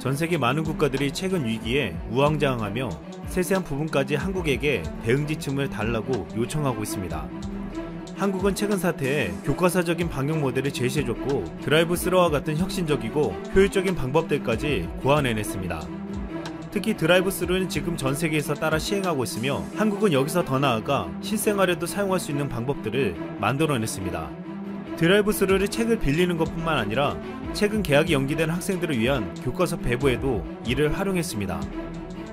전세계 많은 국가들이 최근 위기에 우왕좌왕하며 세세한 부분까지 한국에게 대응 지침을 달라고 요청하고 있습니다. 한국은 최근 사태에 교과서적인 방역 모델을 제시해줬고 드라이브 스루와 같은 혁신적이고 효율적인 방법들까지 고안해냈습니다. 특히 드라이브 스루는 지금 전 세계에서 따라 시행하고 있으며 한국은 여기서 더 나아가 실생활에도 사용할 수 있는 방법들을 만들어냈습니다. 드라이브 스루를 책을 빌리는 것뿐만 아니라 최근 개학이 연기된 학생들을 위한 교과서 배부에도 이를 활용했습니다.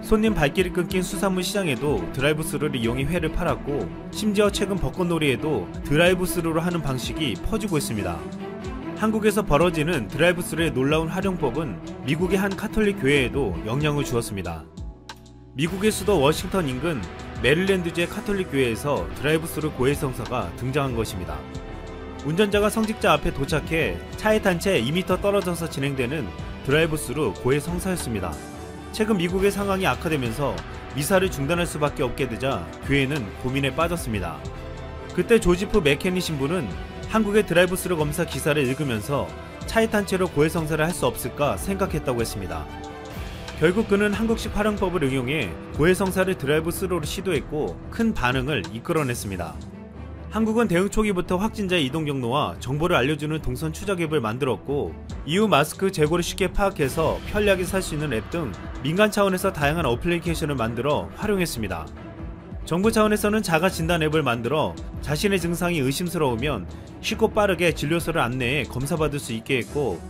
손님 발길이 끊긴 수산물 시장에도 드라이브 스루를 이용해 회를 팔았고 심지어 최근 벚꽃놀이에도 드라이브 스루로 하는 방식이 퍼지고 있습니다. 한국에서 벌어지는 드라이브 스루의 놀라운 활용법은 미국의 한 카톨릭 교회에도 영향을 주었습니다. 미국의 수도 워싱턴 인근 메릴랜드주의 카톨릭 교회에서 드라이브 스루 고해성사가 등장한 것입니다. 운전자가 성직자 앞에 도착해 차에 탄 채 2m 떨어져서 진행되는 드라이브 스루 고해성사였습니다. 최근 미국의 상황이 악화되면서 미사를 중단할 수밖에 없게 되자 교회는 고민에 빠졌습니다. 그때 조지프 맥케니 신부는 한국의 드라이브 스루 검사 기사를 읽으면서 차에 탄 채로 고해성사를 할 수 없을까 생각했다고 했습니다. 결국 그는 한국식 활용법을 응용해 고해성사를 드라이브 스루로 시도했고 큰 반응을 이끌어냈습니다. 한국은 대응 초기부터 확진자의 이동 경로와 정보를 알려주는 동선 추적 앱을 만들었고 이후 마스크 재고를 쉽게 파악해서 편리하게 살 수 있는 앱 등 민간 차원에서 다양한 어플리케이션을 만들어 활용했습니다. 정부 차원에서는 자가 진단 앱을 만들어 자신의 증상이 의심스러우면 쉽고 빠르게 진료소를 안내해 검사받을 수 있게 했고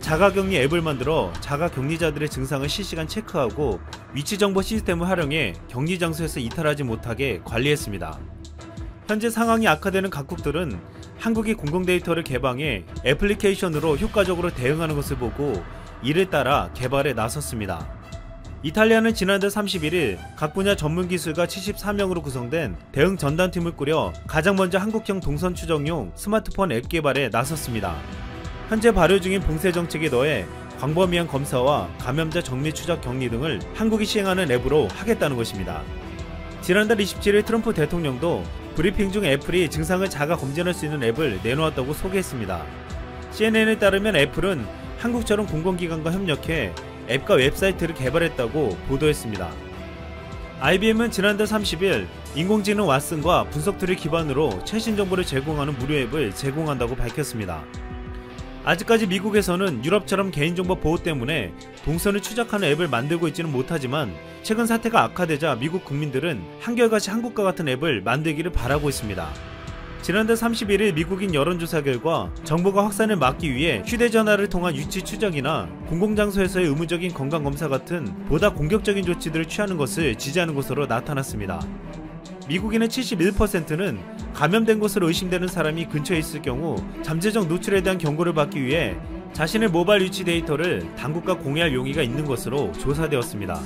자가격리 앱을 만들어 자가격리자들의 증상을 실시간 체크하고 위치정보 시스템을 활용해 격리 장소에서 이탈하지 못하게 관리했습니다. 현재 상황이 악화되는 각국들은 한국이 공공데이터를 개방해 애플리케이션으로 효과적으로 대응하는 것을 보고 이를 따라 개발에 나섰습니다. 이탈리아는 지난달 31일 각 분야 전문기술가 74명으로 구성된 대응 전담팀을 꾸려 가장 먼저 한국형 동선 추적용 스마트폰 앱 개발에 나섰습니다. 현재 발효 중인 봉쇄 정책에 더해 광범위한 검사와 감염자 정밀 추적 격리 등을 한국이 시행하는 앱으로 하겠다는 것입니다. 지난달 27일 트럼프 대통령도 브리핑 중 애플이 증상을 자가 검진할 수 있는 앱을 내놓았다고 소개했습니다. CNN에 따르면 애플은 한국처럼 공공기관과 협력해 앱과 웹사이트를 개발했다고 보도했습니다. IBM은 지난달 30일 인공지능 왓슨과 분석 툴을 기반으로 최신 정보를 제공하는 무료 앱을 제공한다고 밝혔습니다. 아직까지 미국에서는 유럽처럼 개인정보 보호 때문에 동선을 추적하는 앱을 만들고 있지는 못하지만 최근 사태가 악화되자 미국 국민들은 한결같이 한국과 같은 앱을 만들기를 바라고 있습니다. 지난달 31일 미국인 여론조사 결과 정부가 확산을 막기 위해 휴대전화를 통한 위치 추적이나 공공장소에서의 의무적인 건강검사 같은 보다 공격적인 조치들을 취하는 것을 지지하는 것으로 나타났습니다. 미국인의 71%는 감염된 것으로 의심되는 사람이 근처에 있을 경우 잠재적 노출에 대한 경고를 받기 위해 자신의 모바일 위치 데이터를 당국과 공유할 용의가 있는 것으로 조사되었습니다.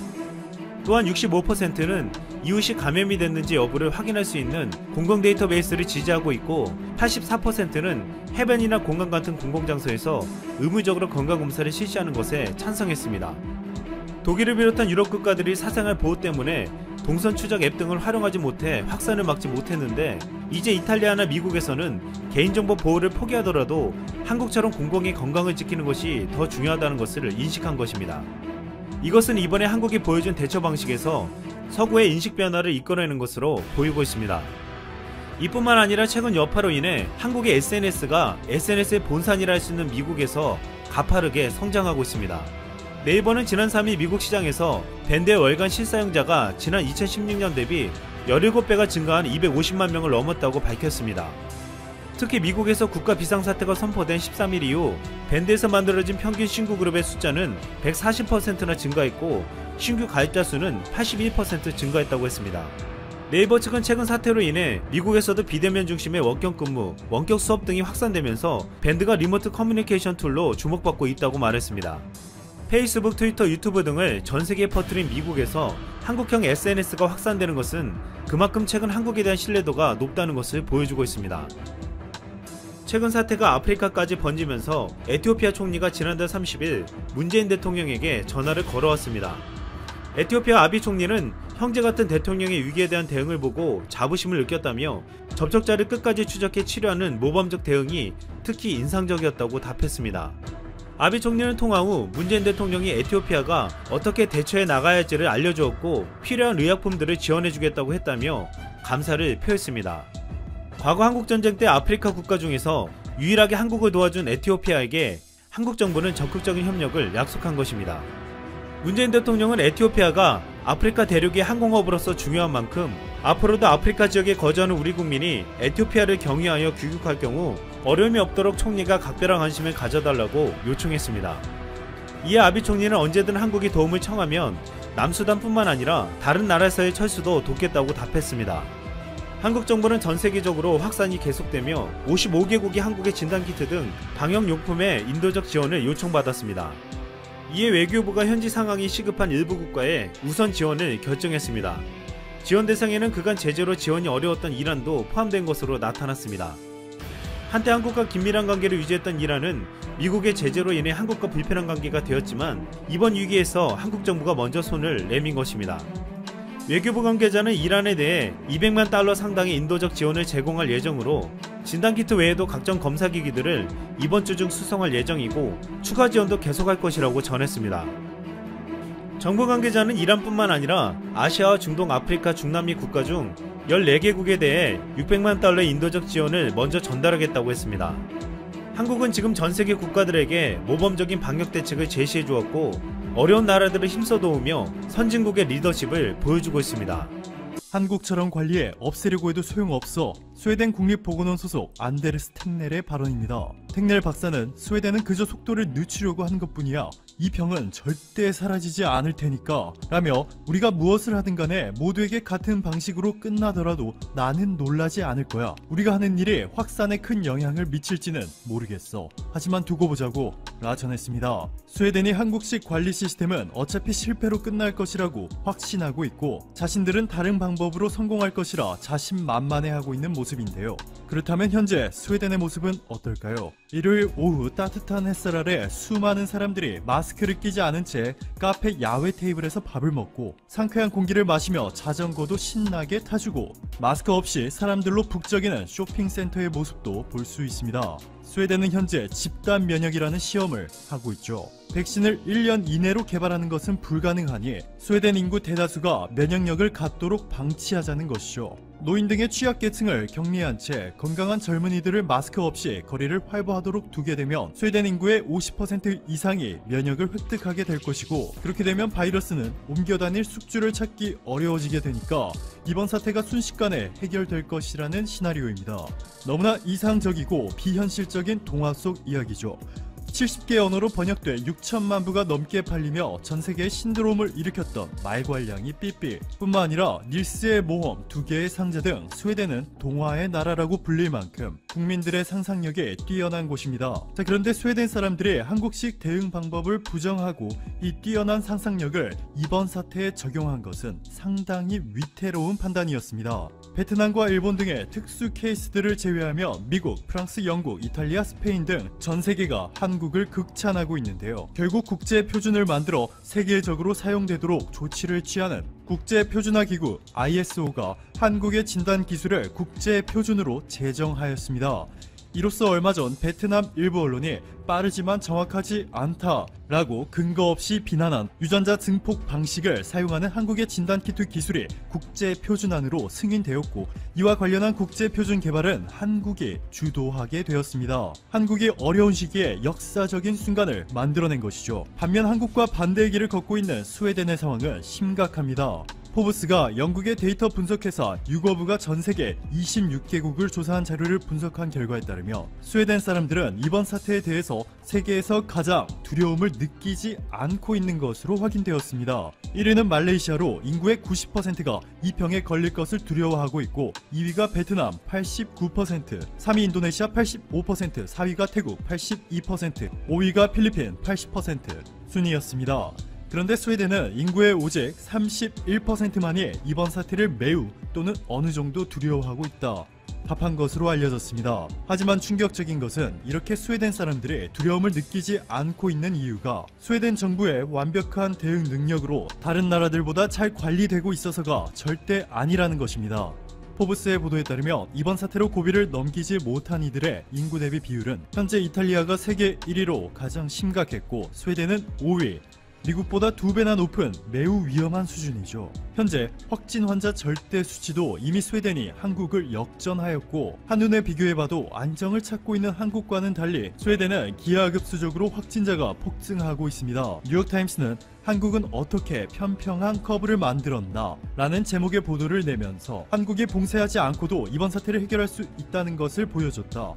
또한 65%는 이웃이 감염이 됐는지 여부를 확인할 수 있는 공공 데이터베이스를 지지하고 있고 84%는 해변이나 공항 같은 공공장소에서 의무적으로 건강검사를 실시하는 것에 찬성했습니다. 독일을 비롯한 유럽 국가들이 사생활 보호 때문에 동선 추적 앱 등을 활용하지 못해 확산을 막지 못했는데 이제 이탈리아나 미국에서는 개인정보 보호를 포기하더라도 한국처럼 공공의 건강을 지키는 것이 더 중요하다는 것을 인식한 것입니다. 이것은 이번에 한국이 보여준 대처 방식에서 서구의 인식 변화를 이끌어내는 것으로 보이고 있습니다. 이뿐만 아니라 최근 여파로 인해 한국의 SNS가 SNS의 본산이라 할 수 있는 미국에서 가파르게 성장하고 있습니다. 네이버는 지난 3일 미국 시장에서 밴드의 월간 실사용자가 지난 2016년 대비 17배가 증가한 250만 명을 넘었다고 밝혔습니다. 특히 미국에서 국가 비상사태가 선포된 13일 이후 밴드에서 만들어진 평균 신규 그룹의 숫자는 140%나 증가했고 신규 가입자 수는 81% 증가했다고 했습니다. 네이버 측은 최근 사태로 인해 미국에서도 비대면 중심의 원격 근무, 원격 수업 등이 확산되면서 밴드가 리모트 커뮤니케이션 툴로 주목받고 있다고 말했습니다. 페이스북, 트위터, 유튜브 등을 전세계에 퍼뜨린 미국에서 한국형 SNS가 확산되는 것은 그만큼 최근 한국에 대한 신뢰도가 높다는 것을 보여주고 있습니다. 최근 사태가 아프리카까지 번지면서 에티오피아 총리가 지난달 30일 문재인 대통령에게 전화를 걸어왔습니다. 에티오피아 아비 총리는 형제 같은 대통령의 위기에 대한 대응을 보고 자부심을 느꼈다며 접촉자를 끝까지 추적해 치료하는 모범적 대응이 특히 인상적이었다고 답했습니다. 아비 총리는 통화 후 문재인 대통령이 에티오피아가 어떻게 대처해 나가야 할지를 알려주었고 필요한 의약품들을 지원해주겠다고 했다며 감사를 표했습니다. 과거 한국전쟁 때 아프리카 국가 중에서 유일하게 한국을 도와준 에티오피아에게 한국 정부는 적극적인 협력을 약속한 것입니다. 문재인 대통령은 에티오피아가 아프리카 대륙의 항공허브로서 중요한 만큼 앞으로도 아프리카 지역에 거주하는 우리 국민이 에티오피아를 경유하여 귀국할 경우 어려움이 없도록 총리가 각별한 관심을 가져달라고 요청했습니다. 이에 아비 총리는 언제든 한국이 도움을 청하면 남수단뿐만 아니라 다른 나라에서의 철수도 돕겠다고 답했습니다. 한국 정부는 전 세계적으로 확산이 계속되며 55개국이 한국의 진단키트 등 방역용품의 인도적 지원을 요청받았습니다. 이에 외교부가 현지 상황이 시급한 일부 국가에 우선 지원을 결정했습니다. 지원 대상에는 그간 제재로 지원이 어려웠던 이란도 포함된 것으로 나타났습니다. 한때 한국과 긴밀한 관계를 유지했던 이란은 미국의 제재로 인해 한국과 불편한 관계가 되었지만 이번 위기에서 한국 정부가 먼저 손을 내민 것입니다. 외교부 관계자는 이란에 대해 200만 달러 상당의 인도적 지원을 제공할 예정으로 진단키트 외에도 각종 검사기기들을 이번 주 중 수송할 예정이고 추가 지원도 계속할 것이라고 전했습니다. 정부 관계자는 이란뿐만 아니라 아시아와 중동, 아프리카, 중남미 국가 중 14개국에 대해 600만 달러의 인도적 지원을 먼저 전달하겠다고 했습니다. 한국은 지금 전세계 국가들에게 모범적인 방역 대책을 제시해 주었고 어려운 나라들을 힘써 도우며 선진국의 리더십을 보여주고 있습니다. 한국처럼 관리해 없애려고 해도 소용없어. 스웨덴 국립보건원 소속 안데르스 텍넬의 발언입니다. 텍넬 박사는 스웨덴은 그저 속도를 늦추려고 하는 것뿐이야. 이 병은 절대 사라지지 않을 테니까 라며 우리가 무엇을 하든 간에 모두에게 같은 방식으로 끝나더라도 나는 놀라지 않을 거야. 우리가 하는 일이 확산에 큰 영향을 미칠지는 모르겠어. 하지만 두고 보자고 라 전했습니다. 스웨덴이 한국식 관리 시스템은 어차피 실패로 끝날 것이라고 확신하고 있고 자신들은 다른 방법으로 성공할 것이라 자신만만해하고 있는 모습인데요. 그렇다면 현재 스웨덴의 모습은 어떨까요? 일요일 오후 따뜻한 햇살 아래 수많은 사람들이 마스크를 끼지 않은 채 카페 야외 테이블에서 밥을 먹고 상쾌한 공기를 마시며 자전거도 신나게 타주고 마스크 없이 사람들로 북적이는 쇼핑센터의 모습도 볼 수 있습니다. 스웨덴은 현재 집단 면역이라는 시험을 하고 있죠. 백신을 1년 이내로 개발하는 것은 불가능하니 스웨덴 인구 대다수가 면역력을 갖도록 방치하자는 것이죠. 노인 등의 취약계층을 격리한 채 건강한 젊은이들을 마스크 없이 거리를 활보하도록 두게 되면 스웨덴 인구의 50% 이상이 면역을 획득하게 될 것이고 그렇게 되면 바이러스는 옮겨다닐 숙주를 찾기 어려워지게 되니까 이번 사태가 순식간에 해결될 것이라는 시나리오입니다. 너무나 이상적이고 비현실적인 동화 속 이야기죠. 70개 언어로 번역돼 6천만 부가 넘게 팔리며 전세계에 신드롬을 일으켰던 말괄량이 삐삐 뿐만 아니라 닐스의 모험 2개의 상자 등 스웨덴은 동화의 나라라고 불릴 만큼 국민들의 상상력이 뛰어난 곳입니다. 자, 그런데 스웨덴 사람들이 한국식 대응 방법을 부정하고 이 뛰어난 상상력을 이번 사태에 적용한 것은 상당히 위태로운 판단이었습니다. 베트남과 일본 등의 특수 케이스들을 제외하며 미국, 프랑스, 영국, 이탈리아, 스페인 등 전 세계가 한국을 극찬하고 있는데요. 결국 국제 표준을 만들어 세계적으로 사용되도록 조치를 취하는 국제표준화기구 ISO가 한국의 진단 기술을 국제 표준으로 제정하였습니다. 이로써 얼마 전 베트남 일부 언론이 빠르지만 정확하지 않다라고 근거 없이 비난한 유전자 증폭 방식을 사용하는 한국의 진단키트 기술이 국제표준안으로 승인되었고 이와 관련한 국제표준 개발은 한국이 주도하게 되었습니다. 한국이 어려운 시기에 역사적인 순간을 만들어낸 것이죠. 반면 한국과 반대의 길을 걷고 있는 스웨덴의 상황은 심각합니다. 포브스가 영국의 데이터 분석회사 유거브가 전세계 26개국을 조사한 자료를 분석한 결과에 따르면 스웨덴 사람들은 이번 사태에 대해서 세계에서 가장 두려움을 느끼지 않고 있는 것으로 확인되었습니다. 1위는 말레이시아로 인구의 90%가 이 병에 걸릴 것을 두려워하고 있고 2위가 베트남 89%, 3위 인도네시아 85%, 4위가 태국 82%, 5위가 필리핀 80% 순이었습니다. 그런데 스웨덴은 인구의 오직 31%만이 이번 사태를 매우 또는 어느 정도 두려워하고 있다. 답한 것으로 알려졌습니다. 하지만 충격적인 것은 이렇게 스웨덴 사람들이 두려움을 느끼지 않고 있는 이유가 스웨덴 정부의 완벽한 대응 능력으로 다른 나라들보다 잘 관리되고 있어서가 절대 아니라는 것입니다. 포브스의 보도에 따르면 이번 사태로 고비를 넘기지 못한 이들의 인구 대비 비율은 현재 이탈리아가 세계 1위로 가장 심각했고 스웨덴은 5위, 미국보다 2배나 높은 매우 위험한 수준이죠. 현재 확진 환자 절대 수치도 이미 스웨덴이 한국을 역전하였고 한눈에 비교해봐도 안정을 찾고 있는 한국과는 달리 스웨덴은 기하급수적으로 확진자가 폭증하고 있습니다. 뉴욕타임스는 한국은 어떻게 편평한 커브를 만들었나 라는 제목의 보도를 내면서 한국이 봉쇄하지 않고도 이번 사태를 해결할 수 있다는 것을 보여줬다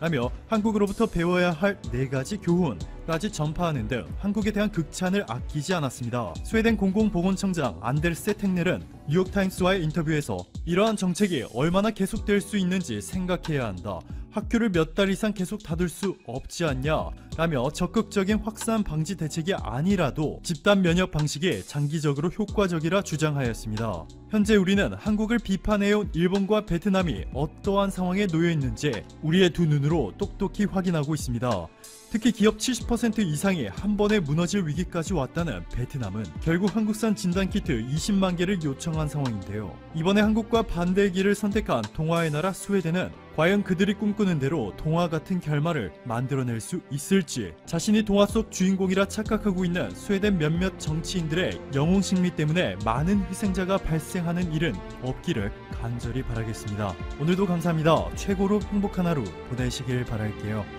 라며 한국으로부터 배워야 할 4가지 교훈까지 전파하는 등 한국에 대한 극찬을 아끼지 않았습니다. 스웨덴 공공보건청장 안데르세 텍넬은 뉴욕타임스와의 인터뷰에서 이러한 정책이 얼마나 계속될 수 있는지 생각해야 한다. 학교를 몇 달 이상 계속 닫을 수 없지 않냐 라며 적극적인 확산 방지 대책이 아니라도 집단 면역 방식이 장기적으로 효과적이라 주장하였습니다. 현재 우리는 한국을 비판해온 일본과 베트남이 어떠한 상황에 놓여 있는지 우리의 두 눈으로 똑똑히 확인하고 있습니다. 특히 기업 70% 이상이 한 번에 무너질 위기까지 왔다는 베트남은 결국 한국산 진단키트 20만 개를 요청한 상황인데요. 이번에 한국과 반대의 길을 선택한 동화의 나라 스웨덴은 과연 그들이 꿈꾸는 대로 동화 같은 결말을 만들어낼 수 있을지, 자신이 동화 속 주인공이라 착각하고 있는 스웨덴 몇몇 정치인들의 영웅 심리 때문에 많은 희생자가 발생하는 일은 없기를 간절히 바라겠습니다. 오늘도 감사합니다. 최고로 행복한 하루 보내시길 바랄게요.